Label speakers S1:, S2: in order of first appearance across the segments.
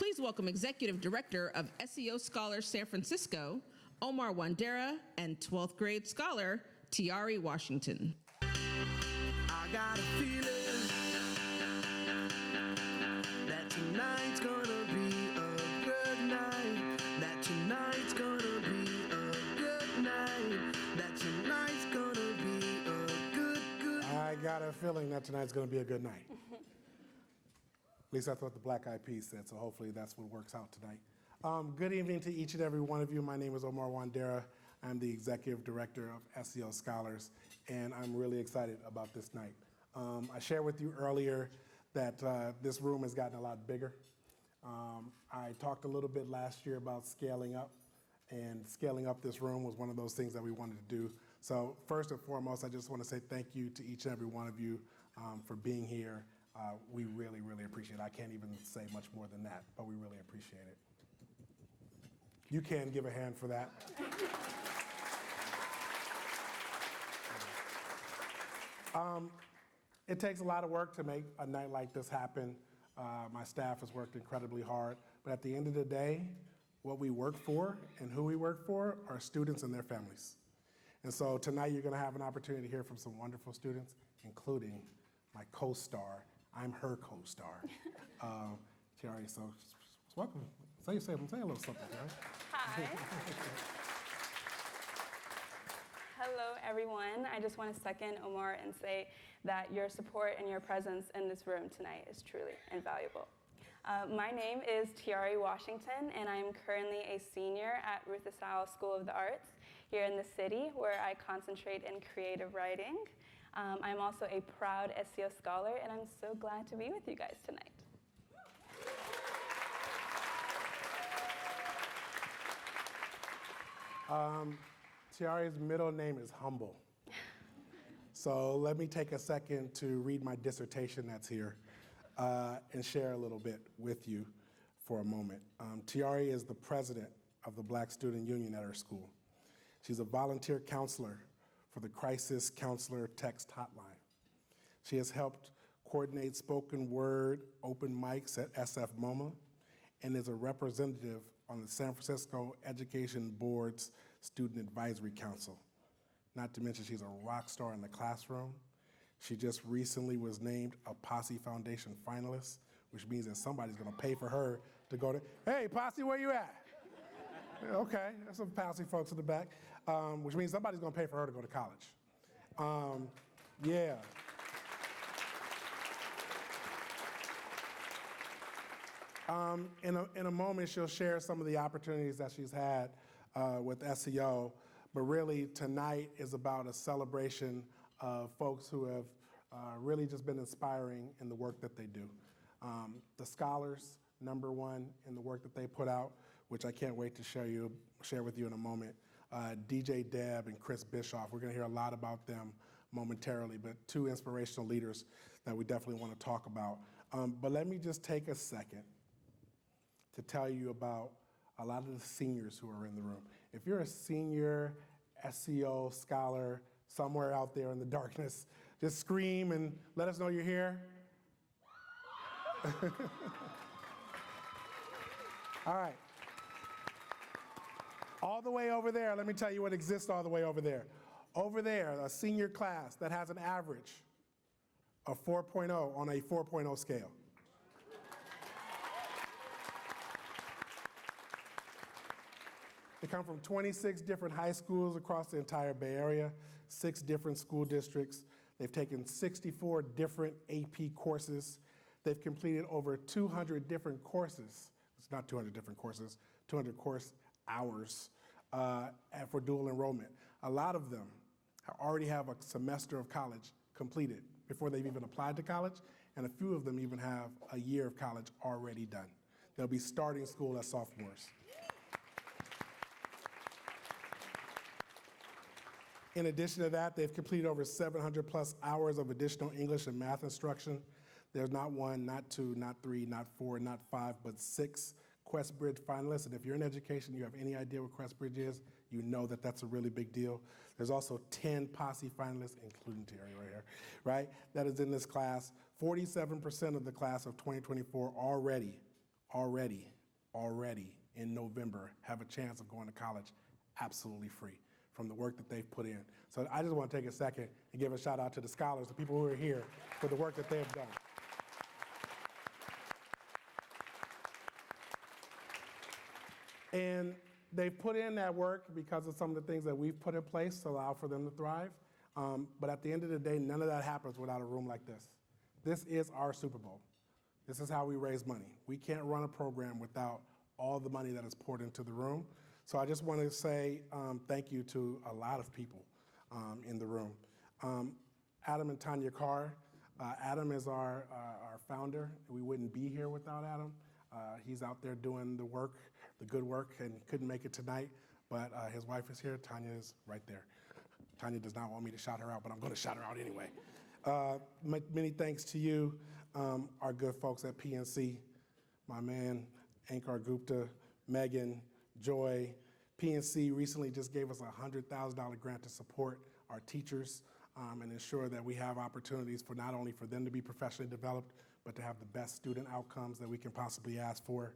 S1: Please welcome Executive Director of SEO Scholars San Francisco, Omar and 12th grade scholar, Tiarri Washington.
S2: I got a feeling that tonight's gonna be a good night. That tonight's gonna be a good night. That tonight's gonna be a good
S3: I got a feeling that tonight's gonna be a good night. At least that's what the Black Eyed Peas said, so hopefully that's what works out tonight. Good evening to each and every one of you. My name is Omar Wandera. I'm the Executive Director of SEO Scholars, and I'm really excited about this night. I shared with you earlier that this room has gotten a lot bigger. I talked a little bit last year about scaling up, and scaling up this room was one of those things that we wanted to do. So first and foremost, I just want to say thank you to each and every one of you for being here. We really, really appreciate it. I can't even say much more than that, but we really appreciate it. You can give a hand for that. It takes a lot of work to make a night like this happen. My staff has worked incredibly hard, but at the end of the day, what we work for and who we work for are students and their families. And so tonight you're gonna have an opportunity to hear from some wonderful students, including my co-star. I'm her co-star, Tiarri, so welcome. Say a little something, Tiarri.
S4: Hi. Hello, everyone. I just want to second Omar and say that your support and your presence in this room tonight is truly invaluable. My name is Tiarri Washington, and I am currently a senior at Ruth Asao School of the Arts here in the city, where I concentrate in creative writing. I'm also a proud SEO scholar, and I'm so glad to be with you guys tonight.
S3: Tiarri's middle name is Humble. So let me take a second to read my dissertation that's here and share a little bit with you for a moment. Tiarri is the president of the Black Student Union at her school. She's a volunteer counselor for the Crisis Counselor Text Hotline. She has helped coordinate spoken word open mics at SF MoMA and is a representative on the San Francisco Education Board's Student Advisory Council. Not to mention she's a rock star in the classroom. She just recently was named a Posse Foundation finalist, which means that somebody's gonna pay for her to go to, hey, Posse, where you at? Okay, there's some Posse folks in the back, which means somebody's gonna pay for her to go to college. Yeah. In a moment, she'll share some of the opportunities that she's had with SEO, but really tonight is about a celebration of folks who have really just been inspiring in the work that they do. The scholars, #1 in the work that they put out, which I can't wait to share with you in a moment. DJ Deb and Chris Bischoff, we're gonna hear a lot about them momentarily, but two inspirational leaders that we definitely wanna talk about. But let me just take a second to tell you about a lot of the seniors who are in the room. If you're a senior SEO scholar somewhere out there in the darkness, just scream and let us know you're here. All right. All the way over there, let me tell you what exists all the way over there. Over there, a senior class that has an average of 4.0 on a 4.0 scale. They come from 26 different high schools across the entire Bay Area, 6 different school districts. They've taken 64 different AP courses. They've completed over 200 different courses. It's not 200 different courses, 200 course hours for dual enrollment. A lot of them already have a semester of college completed before they've even applied to college, and a few of them even have a year of college already done. They'll be starting school as sophomores. In addition to that, they've completed over 700 plus hours of additional English and math instruction. There's not 1, not 2, not 3, not 4, not 5, but 6 QuestBridge finalists. And if you're in education, you have any idea what QuestBridge is, you know that that's a really big deal. There's also 10 Posse finalists, including Tiarri right here, right? That is in this class. 47% of the class of 2024 already already in November have a chance of going to college absolutely free from the work that they've put in. So I just want to take a second and give a shout out to the scholars, the people who are here, for the work that they've done. And they've put in that work because of some of the things that we've put in place to allow for them to thrive. But at the end of the day, none of that happens without a room like this. This is our Super Bowl. This is how we raise money. We can't run a program without all the money that is poured into the room. So I just want to say thank you to a lot of people in the room. Adam and Tanya Carr. Adam is our founder. We wouldn't be here without Adam. He's out there doing the work, the good work, and couldn't make it tonight. But his wife is here. Tanya is right there. Tanya does not want me to shout her out, but I'm going to shout her out anyway. Many thanks to you, our good folks at PNC, my man, Ankar Gupta, Megan, Joy. PNC recently just gave us a $100,000 grant to support our teachers and ensure that we have opportunities for not only for them to be professionally developed, but to have the best student outcomes that we can possibly ask for.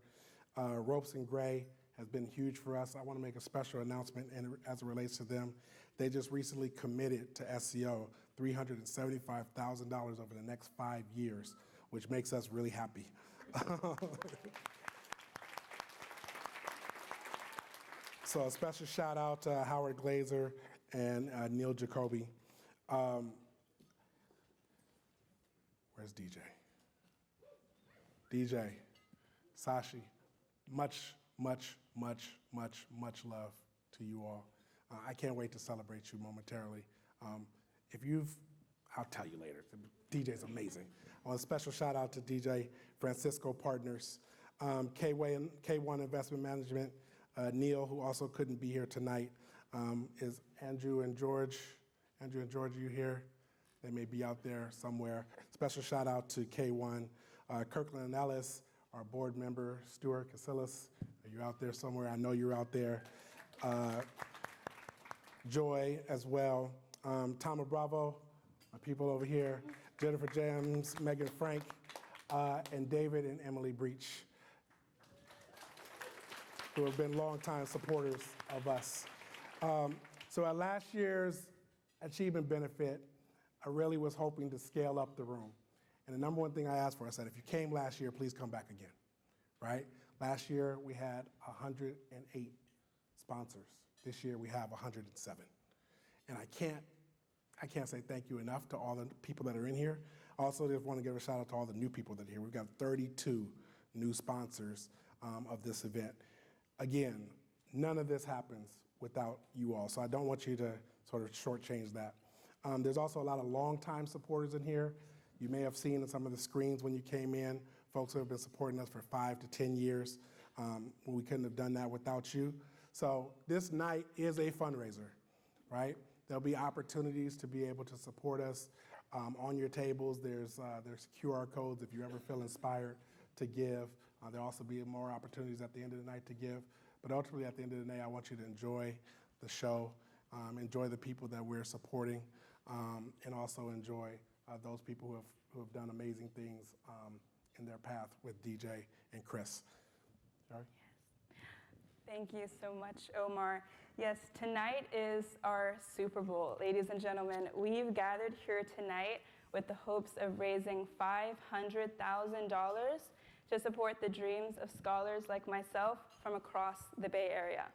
S3: Ropes and Gray has been huge for us. I want to make a special announcement as it relates to them. They just recently committed to SEO $375,000 over the next 5 years, which makes us really happy. So a special shout out to Howard Glazer and Neil Jacoby. Where's DJ? DJ, Sashi, much love to you all. I can't wait to celebrate you momentarily. I'll tell you later. DJ's amazing. I want a special shout out to DJ Francisco Partners, K1 Investment Management, Neil, who also couldn't be here tonight, is Andrew and George. Andrew and George, are you here? They may be out there somewhere. Special shout out to K1. Kirkland and Ellis, our board member, Stuart Casillas. Are you out there somewhere? I know you're out there. Joy as well. Tama Bravo, my people over here. Jennifer James, Megan Frank, and David and Emily Breach, who have been longtime supporters of us. So at last year's Achievement Benefit, I really was hoping to scale up the room. And the number one thing I asked for, I said, if you came last year, please come back again, right? Last year, we had 108 sponsors. This year, we have 107. And I can't say thank you enough to all the people that are in here. I also just want to give a shout out to all the new people that are here. We've got 32 new sponsors of this event. Again, none of this happens without you all, so I don't want you to sort of shortchange that. There's also a lot of longtime supporters in here. You may have seen in some of the screens when you came in, folks who have been supporting us for 5 to 10 years. We couldn't have done that without you. So this night is a fundraiser, right? There'll be opportunities to be able to support us on your tables. There's QR codes if you ever feel inspired to give. There'll also be more opportunities at the end of the night to give. But ultimately, at the end of the day, I want you to enjoy the show, enjoy the people that we're supporting, and also enjoy those people who have done amazing things in their path with DJ and Chris. Tiarri?
S4: Thank you so much, Omar. Yes, tonight is our Super Bowl. Ladies and gentlemen, we've gathered here tonight with the hopes of raising $500,000 to support the dreams of scholars like myself from across the Bay Area.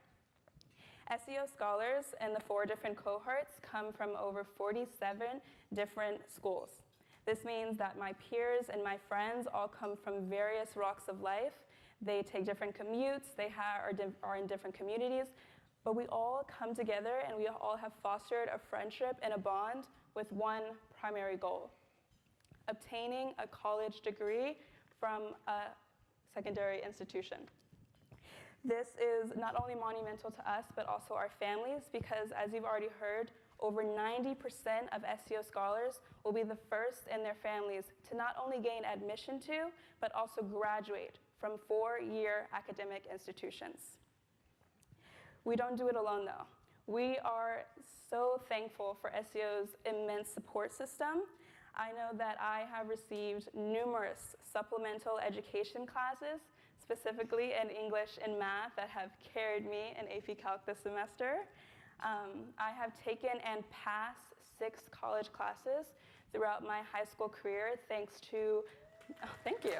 S4: SEO scholars in the 4 different cohorts come from over 47 different schools. This means that my peers and my friends all come from various walks of life. They take different commutes, they are in different communities, but we all come together and we all have fostered a friendship and a bond with one primary goal: obtaining a college degree from a secondary institution. This is not only monumental to us, but also our families, because as you've already heard, over 90% of SEO scholars will be the first in their families to not only gain admission to, but also graduate from 4-year academic institutions. We don't do it alone, though. We are so thankful for SEO's immense support system. I know that I have received numerous supplemental education classes specifically in English and math, that have carried me in AP Calc this semester. I have taken and passed 6 college classes throughout my high school career thanks to, thank you.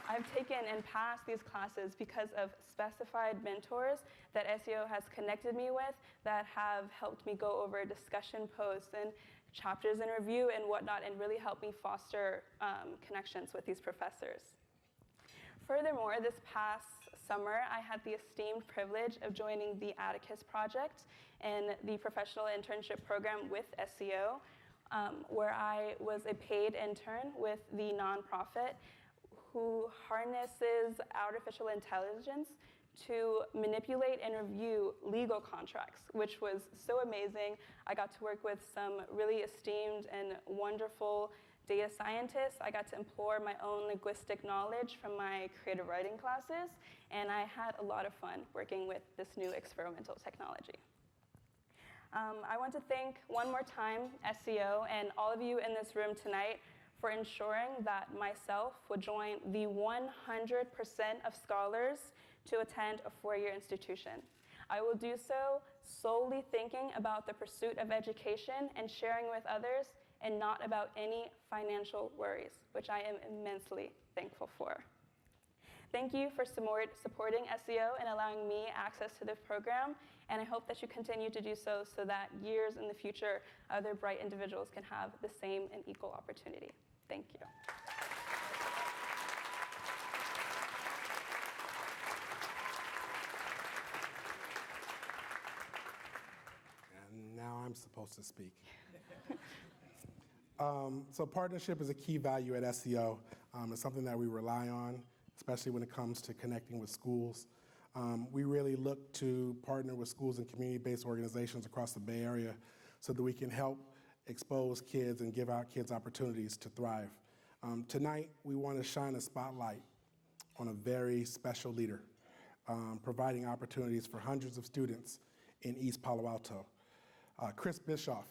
S4: I've taken and passed these classes because of specified mentors that SEO has connected me with that have helped me go over discussion posts and chapters in review and whatnot, and really helped me foster connections with these professors. Furthermore, this past summer, I had the esteemed privilege of joining the Atticus Project in the professional internship program with SEO, where I was a paid intern with the nonprofit who harnesses artificial intelligence to manipulate and review legal contracts, which was so amazing. I got to work with some really esteemed and wonderful data scientists. I got to employ my own linguistic knowledge from my creative writing classes, and I had a lot of fun working with this new experimental technology. I want to thank one more time SEO and all of you in this room tonight for ensuring that myself would join the 100% of scholars to attend a four-year institution. I will do so solely thinking about the pursuit of education and sharing with others, and not about any financial worries, which I am immensely thankful for. Thank you for supporting SEO and allowing me access to this program, and I hope that you continue to do so that years in the future, other bright individuals can have the same and equal opportunity. Thank you.
S3: And now I'm supposed to speak. So partnership is a key value at SEO. It's something that we rely on, especially when it comes to connecting with schools. We really look to partner with schools and community-based organizations across the Bay Area so that we can help expose kids and give our kids opportunities to thrive. Tonight, we want to shine a spotlight on a very special leader, providing opportunities for hundreds of students in East Palo Alto. Chris Bischoff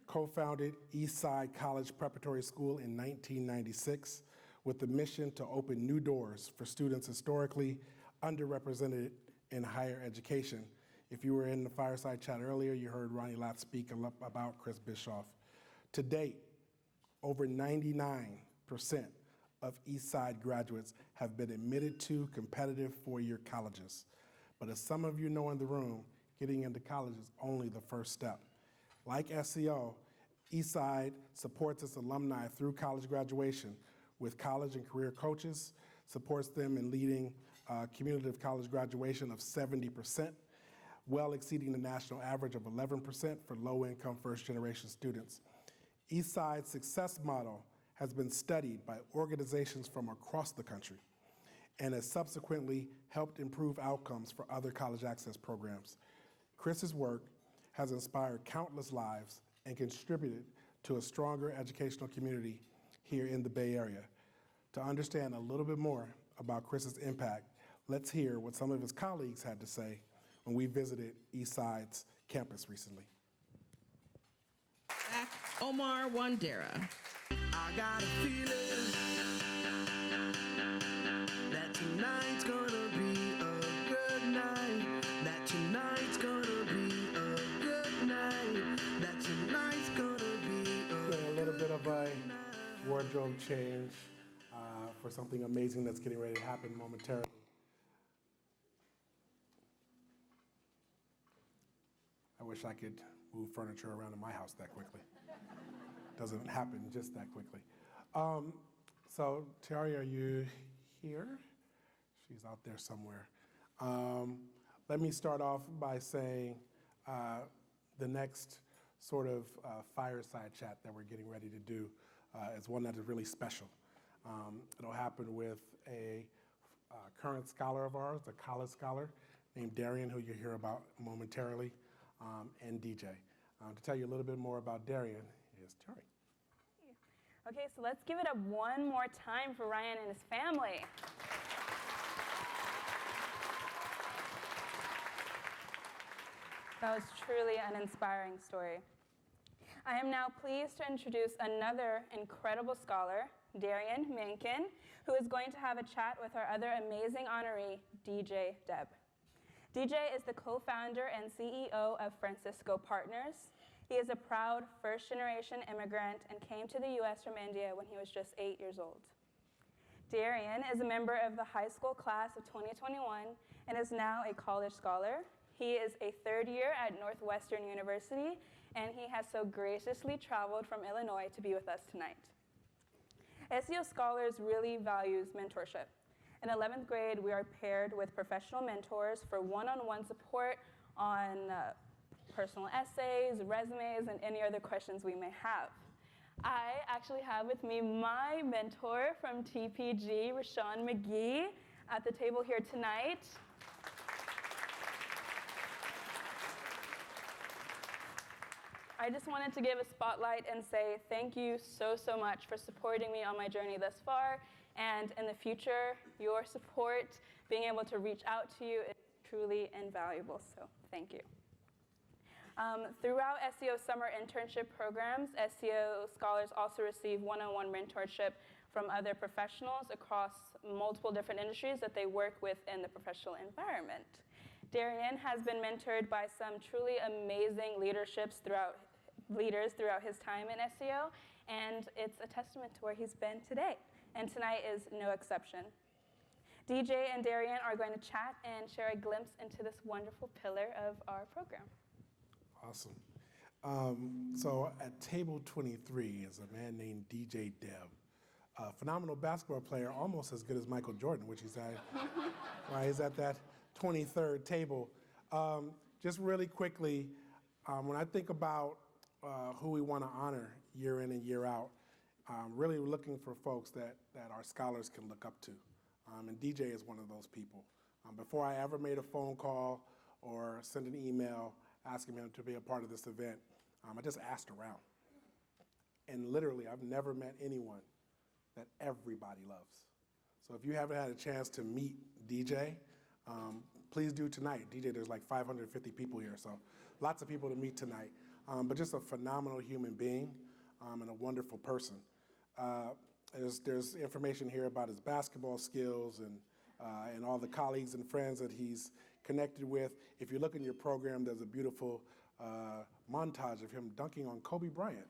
S3: co-founded Eastside College Preparatory School in 1996 with the mission to open new doors for students historically underrepresented in higher education. If you were in the fireside chat earlier, you heard Ronnie Lott speak about Chris Bischoff. To date, over 99% of Eastside graduates have been admitted to competitive four-year colleges. But as some of you know in the room, getting into college is only the first step. Like SEO, Eastside supports its alumni through college graduation with college and career coaches, supports them in leading cumulative college graduation of 70%, well exceeding the national average of 11% for low-income first-generation students. Eastside's success model has been studied by organizations from across the country and has subsequently helped improve outcomes for other college access programs. Chris's work has inspired countless lives and contributed to a stronger educational community here in the Bay Area. To understand a little bit more about Chris's impact, let's hear what some of his colleagues had to say when we visited Eastside's campus recently.
S1: Omar Wandera.
S2: I got a feeling that tonight's gonna be a good night. That tonight's gonna be a good night. That tonight's gonna be
S3: A little bit of a wardrobe change for something amazing that's getting ready to happen momentarily. I wish I could move furniture around in my house that quickly. Doesn't happen just that quickly. So Tiarri, are you here? She's out there somewhere. Let me start off by saying the next sort of fireside chat that we're getting ready to do is one that is really special. It'll happen with a current scholar of ours, a college scholar named Darian, who you'll hear about momentarily, and DJ. To tell you a little bit more about Darian is Tiarri.
S4: Okay, so let's give it up one more time for Ryan and his family. That was truly an inspiring story. I am now pleased to introduce another incredible scholar, Darian Menken, who is going to have a chat with our other amazing honoree, DJ Deb. DJ is the co-founder and CEO of Francisco Partners. He is a proud first-generation immigrant and came to the US from India when he was just 8 years old. Darian is a member of the high school class of 2021 and is now a college scholar. He is a third year at Northwestern University, and he has so graciously traveled from Illinois to be with us tonight. SEO Scholars really values mentorship. In 11th grade, we are paired with professional mentors for one-on-one support on personal essays, resumes, and any other questions we may have. I actually have with me my mentor from TPG, Rashawn McGee, at the table here tonight. I just wanted to give a spotlight and say thank you so much for supporting me on my journey thus far. And in the future, your support, being able to reach out to you is truly invaluable, so thank you. Throughout SEO summer internship programs, SEO Scholars also receive one-on-one mentorship from other professionals across multiple different industries that they work with in the professional environment. Darian has been mentored by some truly amazing leaders throughout his time in SEO, and it's a testament to where he's been today. And tonight is no exception. DJ and Darian are going to chat and share a glimpse into this wonderful pillar of our program.
S3: Awesome. So at table 23 is a man named DJ Deb, a phenomenal basketball player, almost as good as Michael Jordan, which he's at, right, he's at that 23rd table. Just really quickly, when I think about who we want to honor year in and year out, really looking for folks that our scholars can look up to. And DJ is one of those people. Before I ever made a phone call or sent an email asking him to be a part of this event, I just asked around. And literally, I've never met anyone that everybody loves. So if you haven't had a chance to meet DJ, please do tonight. DJ, there's like 550 people here, so lots of people to meet tonight. But just a phenomenal human being and a wonderful person. There's information here about his basketball skills and all the colleagues and friends that he's connected with. If you look in your program, there's a beautiful montage of him dunking on Kobe Bryant.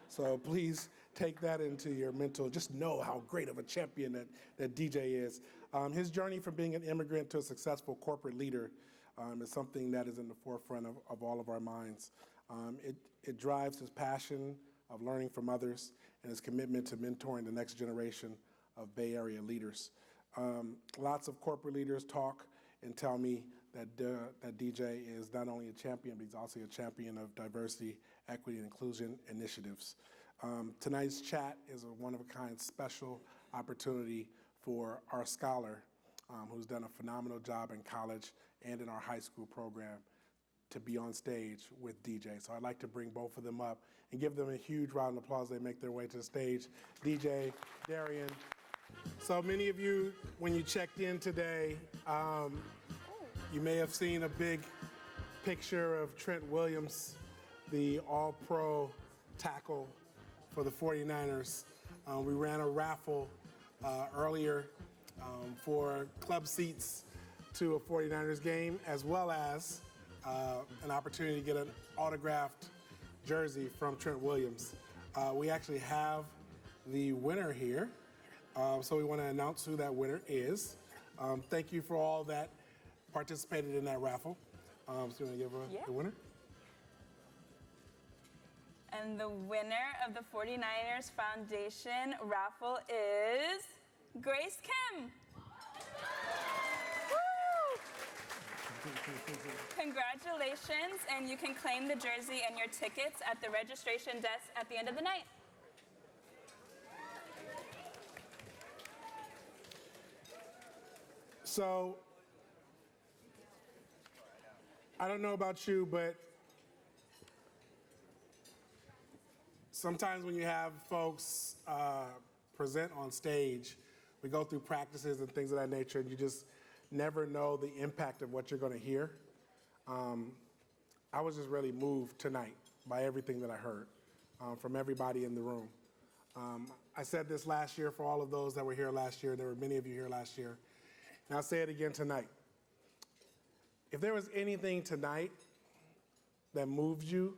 S3: So please take that into your mental. Just know how great of a champion that DJ is. His journey from being an immigrant to a successful corporate leader is something that is in the forefront of all of our minds. It drives his passion of learning from others and his commitment to mentoring the next generation of Bay Area leaders. Lots of corporate leaders talk and tell me that DJ is not only a champion, but he's also a champion of diversity, equity, and inclusion initiatives. Tonight's chat is a one-of-a-kind special opportunity for our scholar who's done a phenomenal job in college and in our high school program to be on stage with DJ. So I'd like to bring both of them up and give them a huge round of applause as they make their way to the stage. DJ, Darian. So many of you, when you checked in today, you may have seen a big picture of Trent Williams, the all-pro tackle for the 49ers. We ran a raffle earlier for club seats to a 49ers game, as well as an opportunity to get an autographed jersey from Trent Williams. We actually have the winner here, so we want to announce who that winner is. Thank you for all that participated in that raffle. So you want to give the winner?
S4: And the winner of the 49ers Foundation raffle is Grace Kim. Woo! Congratulations, and you can claim the jersey and your tickets at the registration desk at the end of the night.
S3: So, I don't know about you, but sometimes when you have folks present on stage, we go through practices and things of that nature, and you just never know the impact of what you're going to hear. I was just really moved tonight by everything that I heard from everybody in the room. I said this last year for all of those that were here last year. There were many of you here last year. And I'll say it again tonight. If there was anything tonight that moved you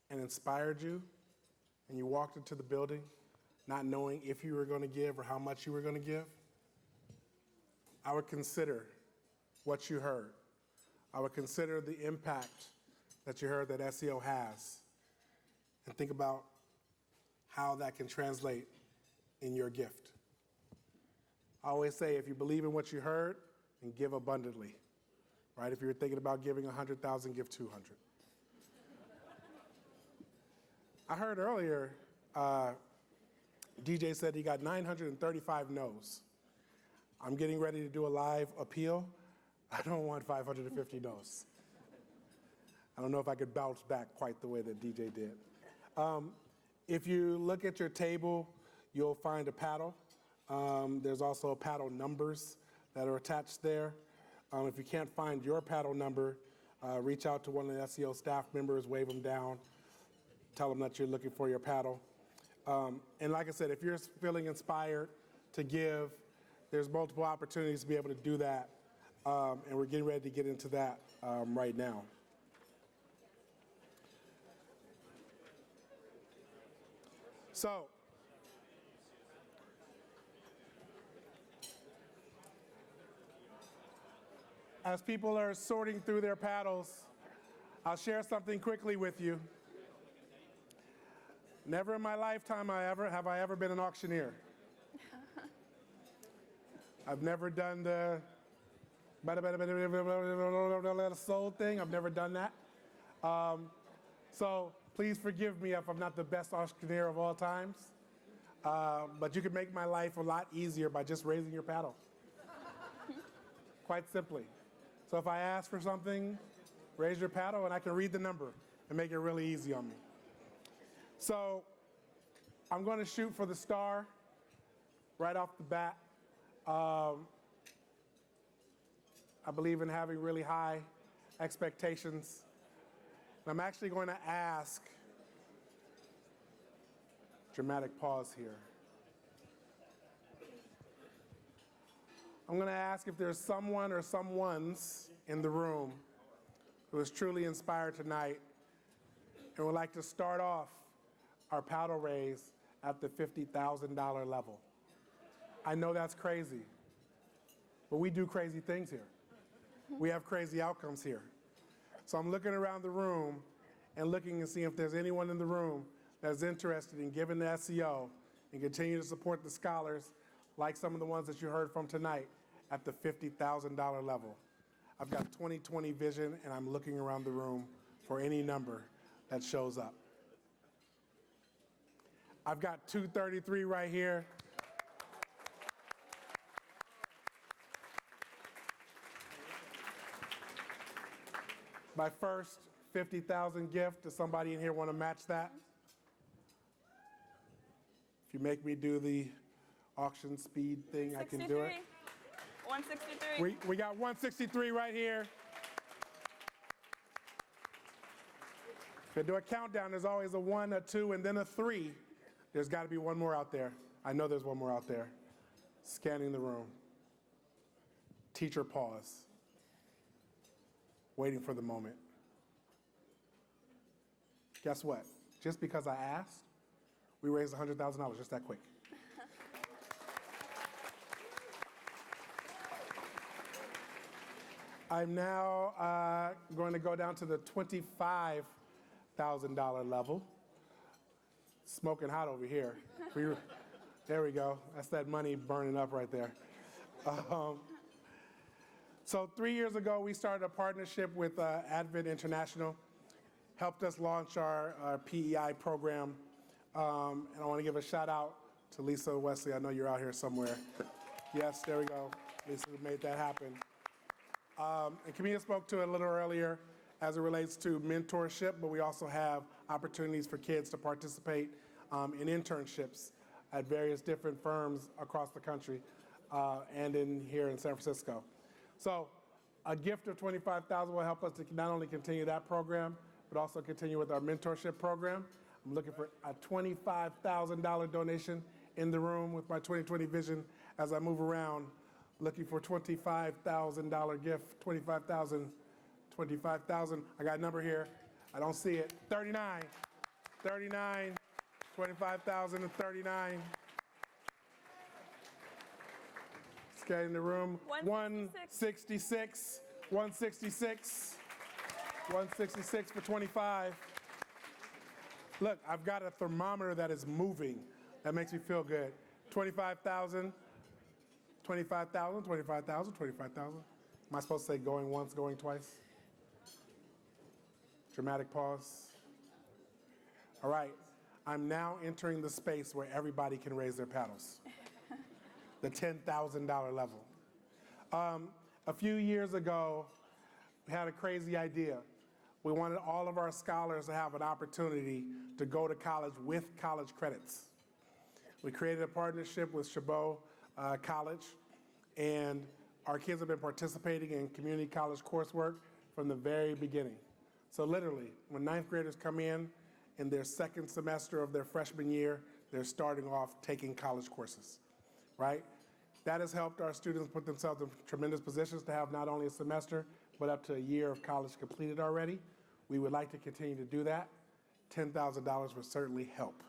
S3: and inspired you, and you walked into the building not knowing if you were going to give or how much you were going to give, I would consider what you heard. I would consider the impact that you heard that SEO has, and think about how that can translate in your gift. I always say, if you believe in what you heard, then give abundantly, right? If you're thinking about giving 100,000, give 200. I heard earlier, DJ said he got 935 no's. I'm getting ready to do a live appeal. I don't want 550 no's. I don't know if I could bounce back quite the way that DJ did. If you look at your table, you'll find a paddle. There's also paddle numbers that are attached there. If you can't find your paddle number, reach out to one of the SEO staff members, wave them down, tell them that you're looking for your paddle. And like I said, if you're feeling inspired to give, there's multiple opportunities to be able to do that. And we're getting ready to get into that right now. So, as people are sorting through their paddles, I'll share something quickly with you. Never in my lifetime have I ever been an auctioneer. I've never done the sold thing. I've never done that. So please forgive me if I'm not the best auctioneer of all times. But you can make my life a lot easier by just raising your paddle. Quite simply. So if I ask for something, raise your paddle and I can read the number and make it really easy on me. So I'm going to shoot for the star right off the bat. I believe in having really high expectations. And I'm actually going to ask, dramatic pause here. I'm going to ask if there's someone or someones in the room who is truly inspired tonight and would like to start off our paddle raise at the $50,000 level. I know that's crazy, but we do crazy things here. We have crazy outcomes here. So I'm looking around the room and looking and seeing if there's anyone in the room that's interested in giving the SEO and continue to support the scholars like some of the ones that you heard from tonight at the $50,000 level. I've got 20/20 vision and I'm looking around the room for any number that shows up. I've got 233 right here. My first 50,000 gift. Does somebody in here want to match that? If you make me do the auction speed thing, I can do it.
S4: 163.
S3: We got 163 right here. If you do a countdown, there's always a 1, a 2, and then a 3. There's got to be one more out there. I know there's one more out there. Scanning the room. Teacher pause. Waiting for the moment. Guess what? Just because I asked, we raised $100,000 just that quick. I'm now going to go down to the $25,000 level. Smoking hot over here. There we go. That's that money burning up right there. So 3 years ago, we started a partnership with Advent International, helped us launch our PEI program. And I want to give a shout out to Lisa Wesley. I know you're out here somewhere. Yes, there we go. Lisa made that happen. And Camilla spoke to it a little earlier as it relates to mentorship, but we also have opportunities for kids to participate in internships at various different firms across the country and here in San Francisco. So a gift of $25,000 will help us to not only continue that program, but also continue with our mentorship program. I'm looking for a $25,000 donation in the room with my 2020 vision as I move around, looking for $25,000 gift, 25,000, 25,000. I got a number here. I don't see it. 39, 25,039. Scanning the room. 166, 166 for 25. Look, I've got a thermometer that is moving. That makes me feel good. 25,000, 25,000, 25,000, 25,000. Am I supposed to say going once, going twice? Dramatic pause. All right, I'm now entering the space where everybody can raise their paddles. The $10,000 level. A few years ago, we had a crazy idea. We wanted all of our scholars to have an opportunity to go to college with college credits. We created a partnership with Chabot College, and our kids have been participating in community college coursework from the very beginning. So literally, when ninth graders come in their second semester of their freshman year, they're starting off taking college courses, right? That has helped our students put themselves in tremendous positions to have not only a semester, but up to a year of college completed already. We would like to continue to do that. $10,000 would certainly help.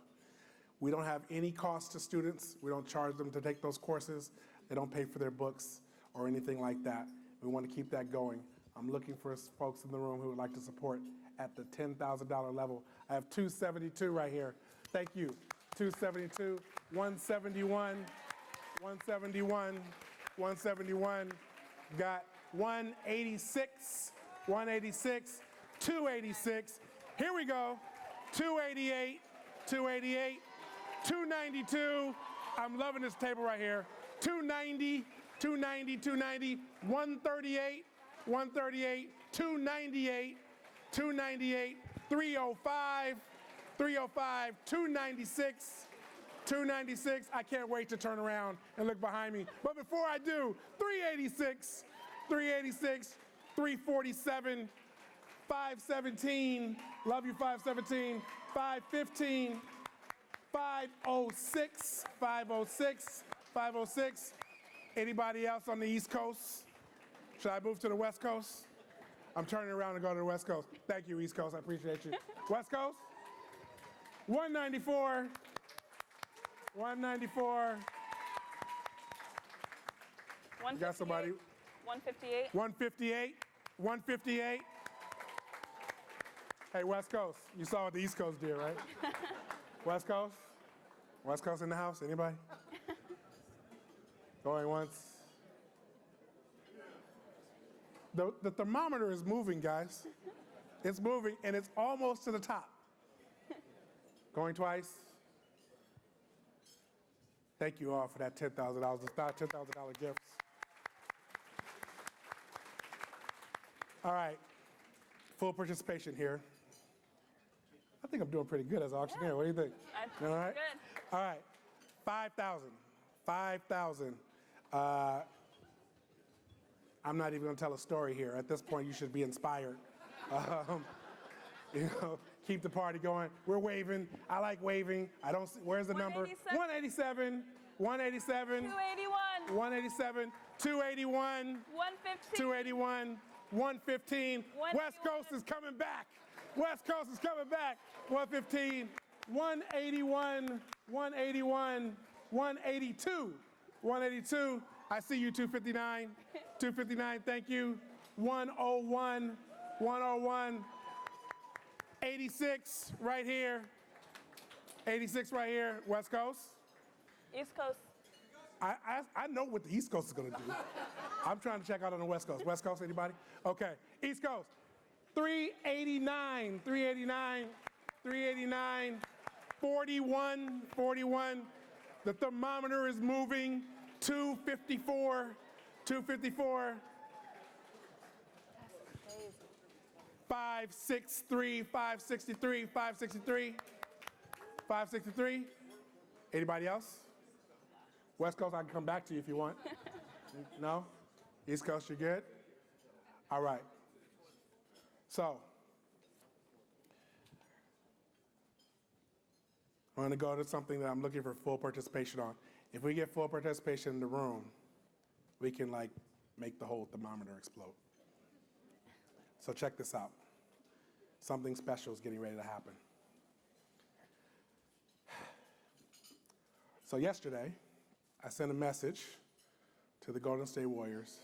S3: We don't have any cost to students. We don't charge them to take those courses. They don't pay for their books or anything like that. We want to keep that going. I'm looking for folks in the room who would like to support at the $10,000 level. I have 272 right here. Thank you. 272, 171, 171, 171. Got 186, 186, 286. Here we go. 288, 288, 292. I'm loving this table right here. 290, 290, 290, 138, 138, 298, 298, 305, 305, 296, 296. I can't wait to turn around and look behind me. But before I do, 386, 386, 347, 517, love you 517, 515, 506, 506, 506. Anybody else on the East Coast? Should I move to the West Coast? I'm turning around to go to the West Coast. Thank you, East Coast, I appreciate you. West Coast? 194, 194. You got somebody?
S4: 158.
S3: 158, 158. Hey, West Coast, you saw what the East Coast did, right? West Coast? West Coast in the house, anybody? Going once. The thermometer is moving, guys. It's moving, and it's almost to the top. Going twice. Thank you all for that $10,000, the $10,000 gifts. All right, full participation here. I think I'm doing pretty good as an auctioneer. What do you think? All right?
S4: Good.
S3: All right, 5,000, 5,000. I'm not even gonna tell a story here. At this point, you should be inspired. Keep the party going. We're waving. I like waving. I don't see, where's the number? 187, 187,
S4: 281.
S3: 187, 281,
S4: 115.
S3: 281, 115. West Coast is coming back. West Coast is coming back. 115, 181, 181, 182, 182. I see you, 259. 259, thank you. 101, 101. 86 right here. 86 right here, West Coast.
S4: East Coast.
S3: I know what the East Coast is gonna do. I'm trying to check out on the West Coast. West Coast, anybody? Okay, East Coast. 389, 389, 389, 41, 41. The thermometer is moving. 254, 254. 563, 563, 563, 563. Anybody else? West Coast, I can come back to you if you want. No? East Coast, you're good? All right. So, I'm going to go to something that I'm looking for full participation on. If we get full participation in the room, we can like make the whole thermometer explode. So check this out. Something special is getting ready to happen. So yesterday, I sent a message to the Golden State Warriors,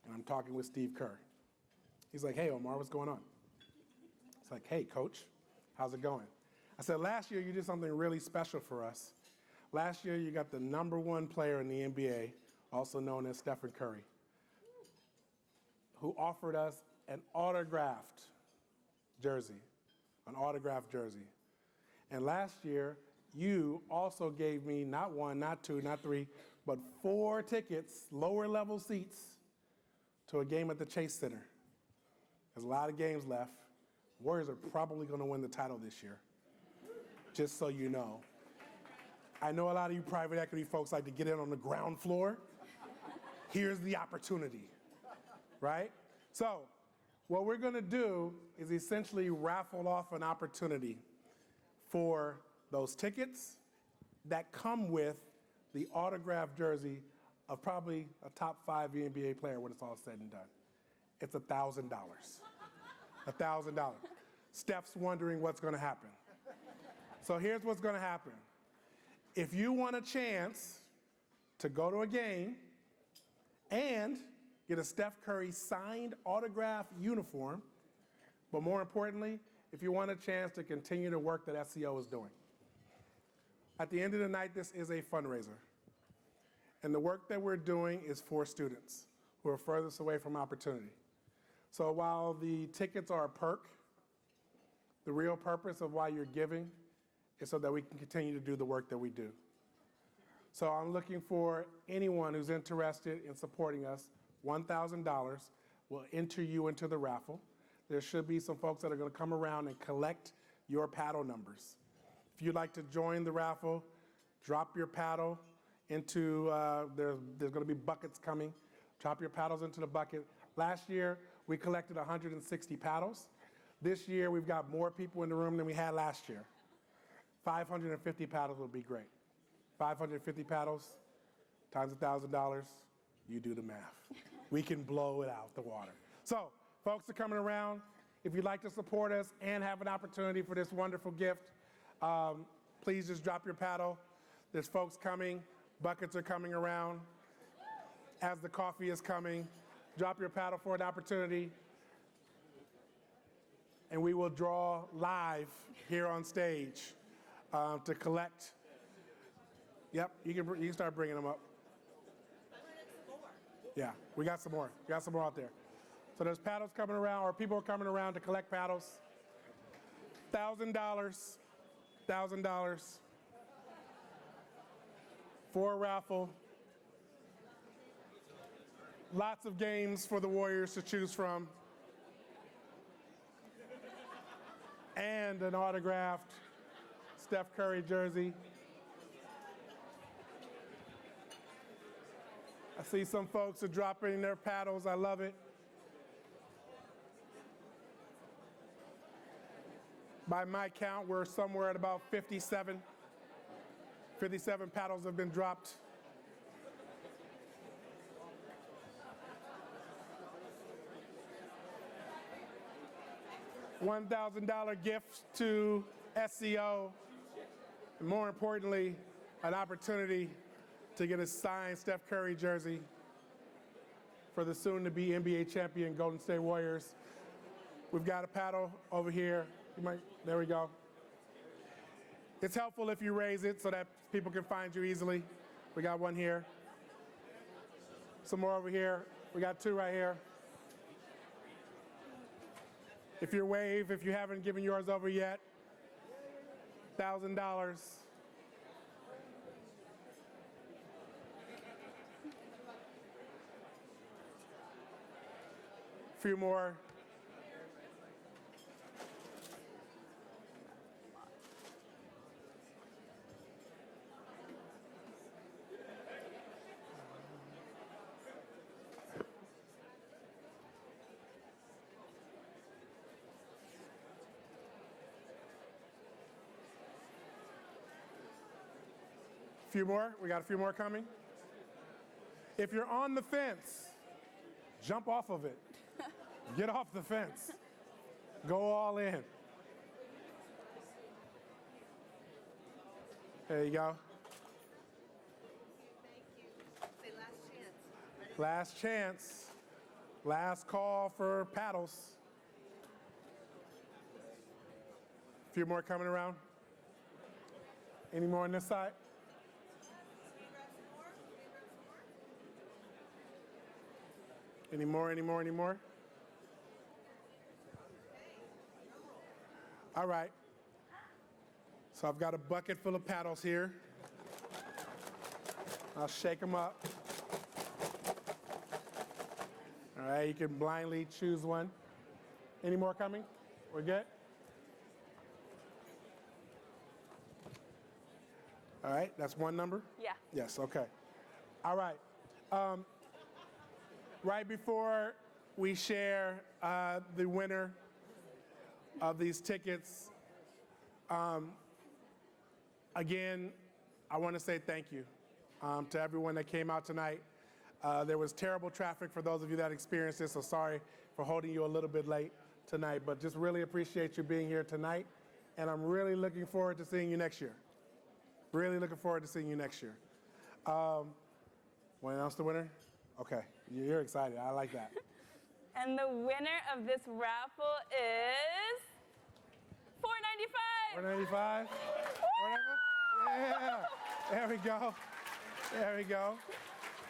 S3: and I'm talking with Steve Kerr. He's like, hey, Omar, what's going on? It's like, hey, coach, how's it going? I said, last year you did something really special for us. Last year you got the #1 player in the NBA, also known as Stephen Curry, who offered us an autographed jersey, And last year, you also gave me not 1, not 2, not 3, but 4 tickets, lower level seats, to a game at the Chase Center. There's a lot of games left. Warriors are probably going to win the title this year, just so you know. I know a lot of you private equity folks like to get in on the ground floor. Here's the opportunity, right? So what we're going to do is essentially raffle off an opportunity for those tickets that come with the autographed jersey of probably a top 5 NBA player when it's all said and done. It's $1,000. $1,000. Steph's wondering what's going to happen. So here's what's going to happen. If you want a chance to go to a game and get a Steph Curry signed autograph uniform, but more importantly, if you want a chance to continue the work that SEO is doing. At the end of the night, this is a fundraiser. And the work that we're doing is for students who are furthest away from opportunity. So while the tickets are a perk, the real purpose of why you're giving is so that we can continue to do the work that we do. So I'm looking for anyone who's interested in supporting us. $1,000 will enter you into the raffle. There should be some folks that are going to come around and collect your paddle numbers. If you'd like to join the raffle, drop your paddle into, there's going to be buckets coming. Drop your paddles into the bucket. Last year, we collected 160 paddles. This year, we've got more people in the room than we had last year. 550 paddles would be great. 550 paddles times $1,000, you do the math. We can blow it out the water. So, folks are coming around. If you'd like to support us and have an opportunity for this wonderful gift, please just drop your paddle. There's folks coming. Buckets are coming around. As the coffee is coming, drop your paddle for an opportunity. And we will draw live here on stage to collect. Yep, you can start bringing them up. Yeah, we got some more. We got some more out there. So there's paddles coming around, or people are coming around to collect paddles. $1,000. $1,000 for a raffle. Lots of games for the Warriors to choose from. And an autographed Steph Curry jersey. I see some folks are dropping their paddles. I love it. By my count, we're somewhere at about 57. 57 paddles have been dropped. $1,000 gift to SEO, and more importantly, an opportunity to get a signed Steph Curry jersey for the soon-to-be NBA champion Golden State Warriors. We've got a paddle over here. There we go. It's helpful if you raise it so that people can find you easily. We got one here. Some more over here. We got 2 right here. If you wave, if you haven't given yours over yet, $1,000. A few more. few more? We got a few more coming? If you're on the fence, jump off of it. Get off the fence. Go all in. There you go. Last chance. Last call for paddles. A few more coming around. Any more on this side? Any more, any more, any more? All right. So I've got a bucket full of paddles here. I'll shake them up. All right, you can blindly choose one. Any more coming? We're good? All right, that's one number?
S4: Yeah.
S3: Yes, okay. All right. Right before we share the winner of these tickets, again, I want to say thank you to everyone that came out tonight. There was terrible traffic for those of you that experienced this, so sorry for holding you a little bit late tonight, but just really appreciate you being here tonight, and I'm really looking forward to seeing you next year. Really looking forward to seeing you next year. Want to announce the winner? Okay, you're excited. I like that.
S4: And the winner of this raffle is $4.95.
S3: $4.95? Yeah. There we go. There we go.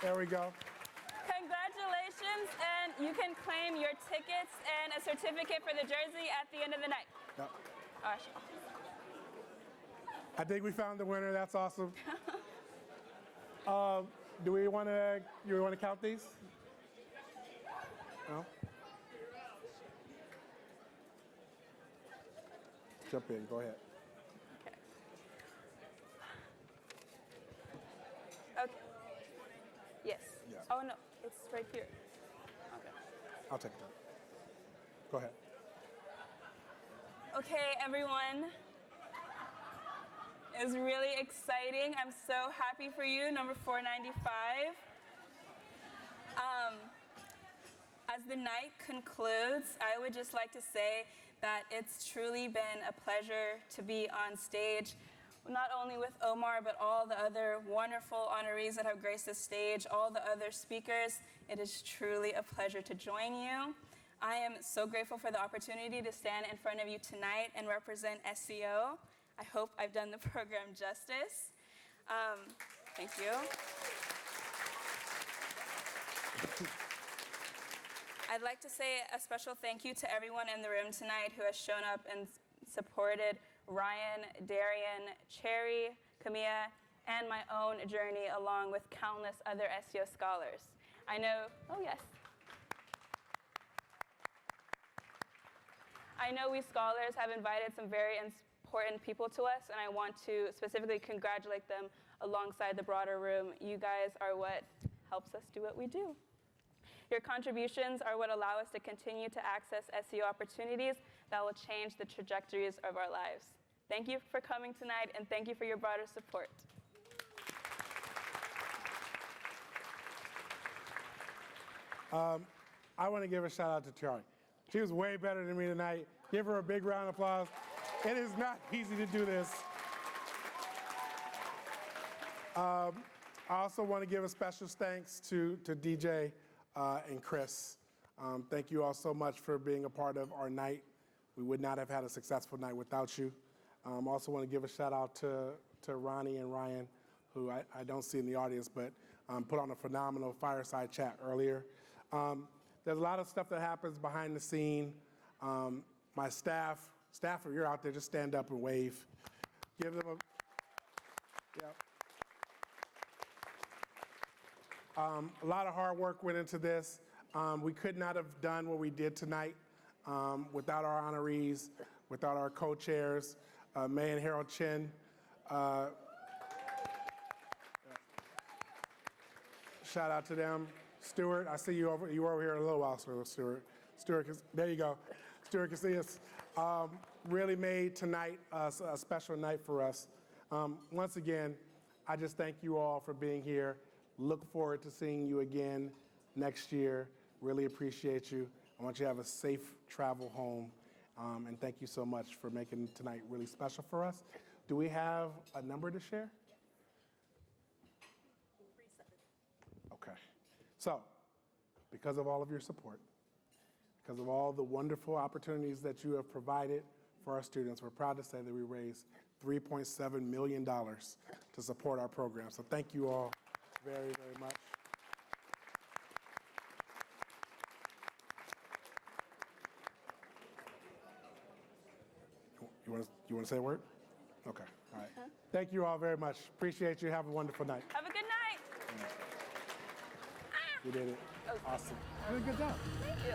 S3: There we go.
S4: Congratulations, and you can claim your tickets and a certificate for the jersey at the end of the night.
S3: Yep.
S4: Gosh.
S3: I think we found the winner. That's awesome. Do we want to? You want to count these? No. Jump in. Go ahead.
S4: Okay. Yes.
S3: Yeah.
S4: Oh no, it's right here. Okay.
S3: I'll take it. Go ahead.
S4: Okay, everyone. It's really exciting. I'm so happy for you, number 495. As the night concludes, I would just like to say that it's truly been a pleasure to be on stage, not only with Omar, but all the other wonderful honorees that have graced this stage, all the other speakers. It is truly a pleasure to join you. I am so grateful for the opportunity to stand in front of you tonight and represent SEO. I hope I've done the program justice. Thank you. I'd like to say a special thank you to everyone in the room tonight who has shown up and supported Ryan, Darian, Cherry, Camilla, and my own journey along with countless other SEO scholars. I know we scholars have invited some very important people to us, and I want to specifically congratulate them alongside the broader room. You guys are what helps us do what we do. Your contributions are what allow us to continue to access SEO opportunities that will change the trajectories of our lives. Thank you for coming tonight, and thank you for your broader support.
S3: I want to give a shout out to Tiarri. She was way better than me tonight. Give her a big round of applause. It is not easy to do this. I also want to give a special thanks to DJ and Chris. Thank you all so much for being a part of our night. We would not have had a successful night without you. Also want to give a shout out to Ronnie and Ryan, who I don't see in the audience, but put on a phenomenal fireside chat earlier. There's a lot of stuff that happens behind the scene. My staff, if you're out there, just stand up and wave. Give them a, yep. A lot of hard work went into this. We could not have done what we did tonight without our honorees, without our co-chairs, May and Harold Chin. Shout out to them. Stuart, I see you over here a little while, Stuart. Stuart, there you go. Stuart Casillas really made tonight a special night for us. Once again, I just thank you all for being here. Look forward to seeing you again next year. Really appreciate you. I want you to have a safe travel home. And thank you so much for making tonight really special for us. Do we have a number to share?
S5: 37.
S3: Okay. So, because of all of your support, because of all the wonderful opportunities that you have provided for our students, we're proud to say that we raised $3.7 million to support our program. So thank you all very, very much. You want to say a word? Okay, all right. Thank you all very much. Appreciate you. Have a wonderful night.
S4: Have a good night.
S3: You did it. Awesome. You did a good job.
S4: Thank you.